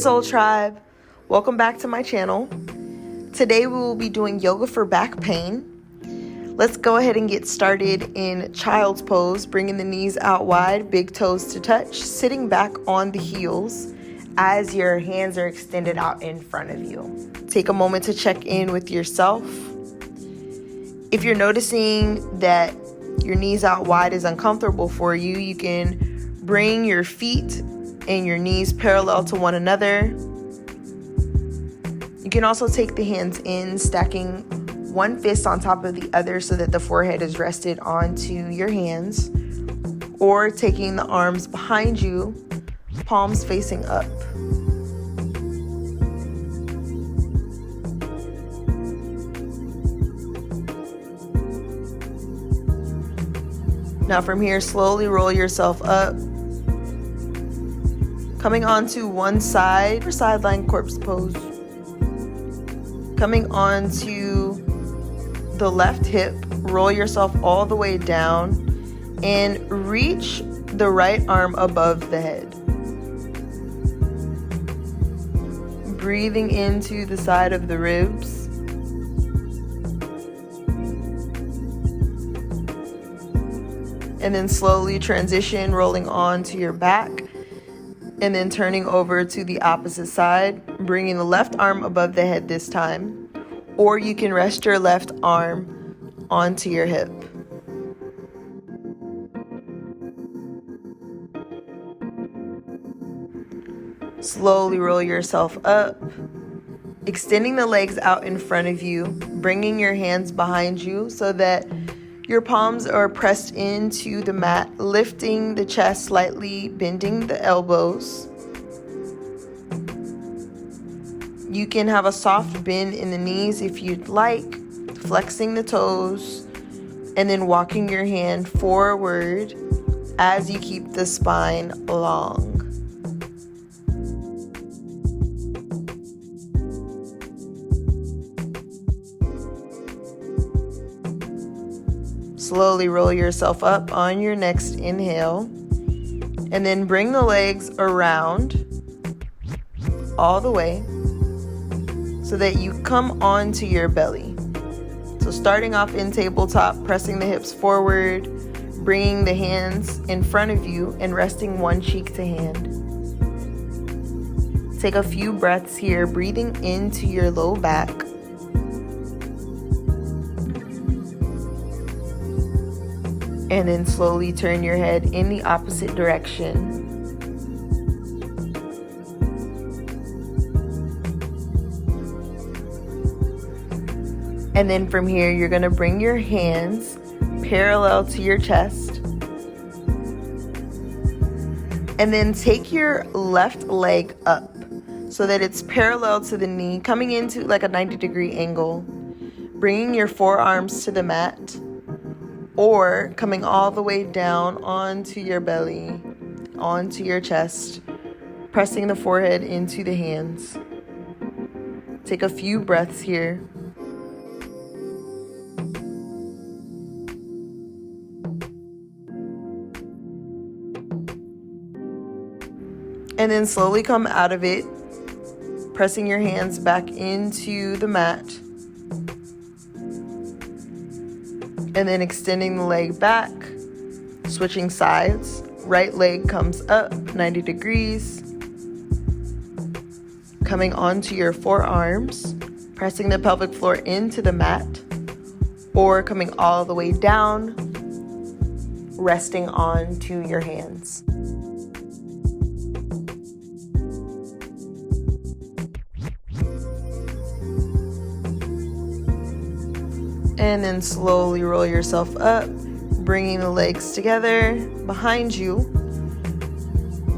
Soul Tribe, welcome back to my channel. Today we will be doing yoga for back pain. Let's go ahead and get started in child's pose, bringing the knees out wide, big toes to touch, sitting back on the heels as your hands are extended out in front of you. Take a moment to check in with yourself. If you're noticing that your knees out wide is uncomfortable for you, you can bring your feet and your knees parallel to one another. You can also take the hands in, stacking one fist on top of the other so that the forehead is rested onto your hands, or taking the arms behind you, palms facing up. Now from here, slowly roll yourself up, coming onto one side for sideline corpse pose. Coming onto the left hip, roll yourself all the way down and reach the right arm above the head. Breathing into the side of the ribs. And then slowly transition, rolling on to your back. And then turning over to the opposite side, bringing the left arm above the head this time. Or you can rest your left arm onto your hip. Slowly roll yourself up, extending the legs out in front of you, bringing your hands behind you so that your palms are pressed into the mat, lifting the chest slightly, bending the elbows. You can have a soft bend in the knees if you'd like, flexing the toes, and then walking your hand forward as you keep the spine long. Slowly roll yourself up on your next inhale, and then bring the legs around all the way so that you come onto your belly. So starting off in tabletop, pressing the hips forward, bringing the hands in front of you and resting one cheek to hand. Take a few breaths here, breathing into your low back. And then slowly turn your head in the opposite direction. And then from here, you're gonna bring your hands parallel to your chest. And then take your left leg up so that it's parallel to the knee, coming into like a 90-degree angle. Bringing your forearms to the mat, or coming all the way down onto your belly, onto your chest, pressing the forehead into the hands. Take a few breaths here. And then slowly come out of it, pressing your hands back into the mat. And then extending the leg back, switching sides. Right leg comes up 90 degrees. Coming onto your forearms, pressing the pelvic floor into the mat, or coming all the way down, resting onto your hands. And then slowly roll yourself up, bringing the legs together behind you.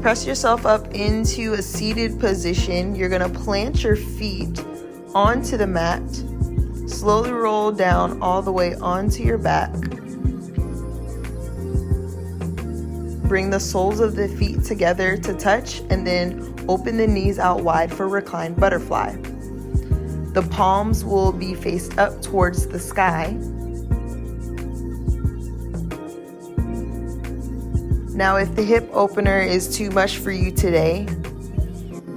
Press yourself up into a seated position. You're gonna plant your feet onto the mat. Slowly roll down all the way onto your back. Bring the soles of the feet together to touch, and then open the knees out wide for reclined butterfly. The palms will be faced up towards the sky. Now, if the hip opener is too much for you today,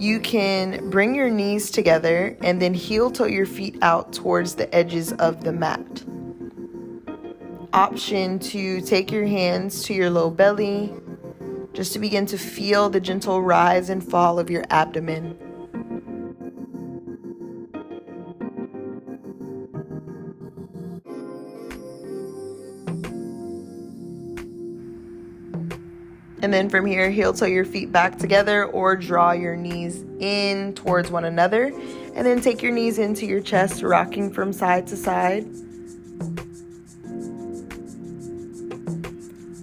You can bring your knees together and then heel toe your feet out towards the edges of the mat. Option to take your hands to your low belly, just to begin to feel the gentle rise and fall of your abdomen. And then from here, heel toe your feet back together or draw your knees in towards one another. And then take your knees into your chest, rocking from side to side.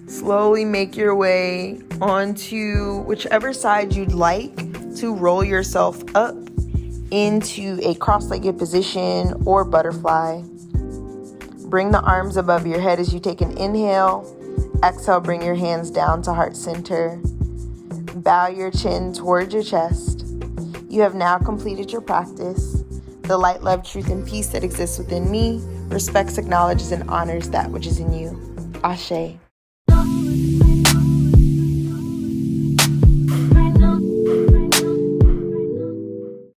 Slowly make your way onto whichever side you'd like to roll yourself up into a cross-legged position or butterfly. Bring the arms above your head as you take an inhale. Exhale, bring your hands down to heart center. Bow your chin towards your chest. You have now completed your practice. The light, love, truth, and peace that exists within me respects, acknowledges, and honors that which is in you. Ashe.